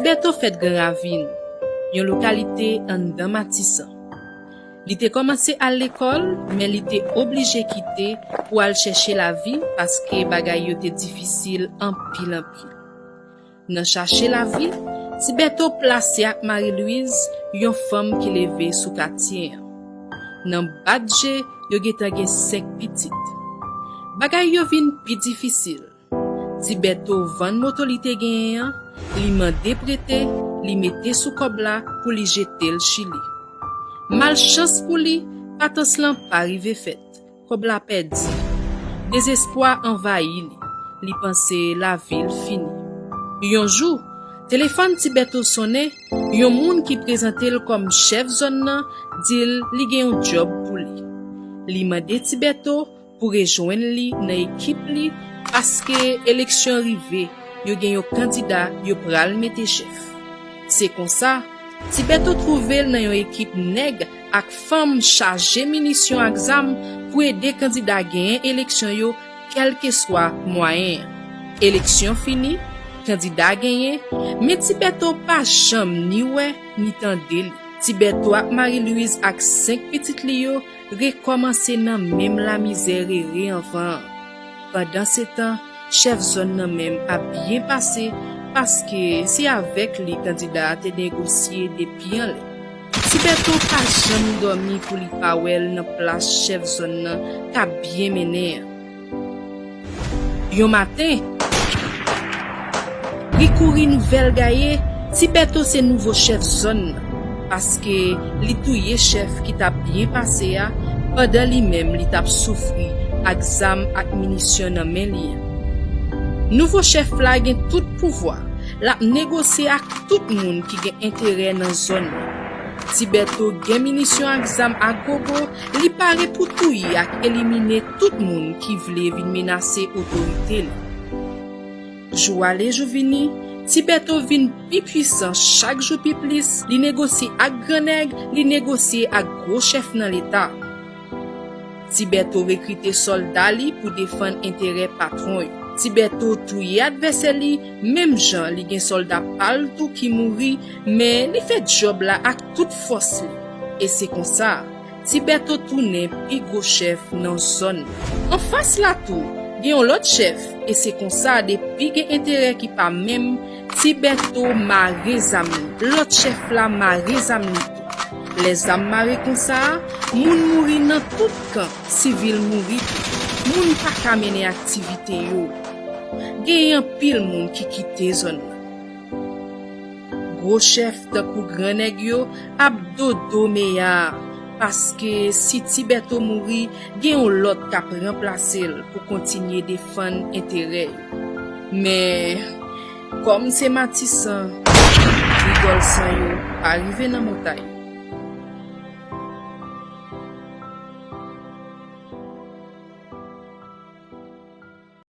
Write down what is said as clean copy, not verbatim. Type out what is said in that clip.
Tibeto fait Grand Ravine, une localité en dedans Matissan. Il était commencé à l'école, mais il était obligé de quitter pour aller chercher la vie parce que bagay était difficile en pile. Dans chercher la vie, Tibeto placé avec Marie-Louise, une femme qui levait sous quartier. Dans badge, yo geta 5 petites. Bagay yo vin pi difficile. Tibeto vend motolite gen, li mande prêté, li mette sous kobla pour li jeter le Chili. Malchance pour li, patos lan pa rive fait. Kobla perdi. Désespoir envahi li pense la ville fini. Yon jour, téléphone Tibeto sonné, yon moun qui présentait comme chef zone nan, dil li gen un job pour li. Li mande Tibeto pour rejoindre li nan équipe li parce que élection rive, yo gen yon candidat yo pral mette chef. C'est comme ça, Tibeto trouvé dans yon équipe nèg ak femme chargé munitions ak zam pour aider candidat gagner élection yo quel que soit moyen. Élection fini, candidat gagné, mais Tibeto pas cham ni ouais ni tande li. Tibeto ak Marie-Louise ak 5 petites li yo recommencer nan même la misère et avant. Pendant ce temps, chef zone nan même a bien passé parce que c'est avec les candidats te négocier depuis en lè. Tibeto pas jamais dormi pour li pa wel nan place chef zone nan ka bien mené. Yon matin, li kouri nouvelle gaye, Tibeto c'est nouveau chef zone parce que li touye chef qui t'a bien passé a pendant li même li t'a souffri ak zam ak munition nan men li. Nouveau chef la gen tout pouvoir, la négocier ak tout moun qui gen intérêt dans zone. Tibeto gen munition ak zam ak gogo, li pare pour touye ak éliminer tout moun qui vle vin menacer autorité li. Jou ale jou vini, Tibeto vin pi puissant chaque jour pi plus, li négocie ak grenèg, li négocie ak gros chef nan l'état. Tibeto recruter soldat li pour défendre intérêt patron yo. Tibeto touye adversaire li, même Jean li gen soldat pal tout qui mouri, mais li fait job la ak toute force li. Et c'est comme ça, Tibeto tourne pi gros chef nan zone. En face la tout, gen l'autre chef, et c'est comme ça depuis gen intérêt qui pas même Tibeto mare zami. L'autre chef la mare zami. Les âmes marées comme ça, moun mouri dans tout camp, civil mouri, moun pa ka mene activité yo. Gen yon pile moun qui quitte zone. Gros chef de kou grand nèg yo ap dodo meya parce que si Tibeto mouri, gen yon lot k'ap remplacer pour continuer défendre intérêt. Mais comme c'est Matissan, rigole san yo arrivé dans montagne.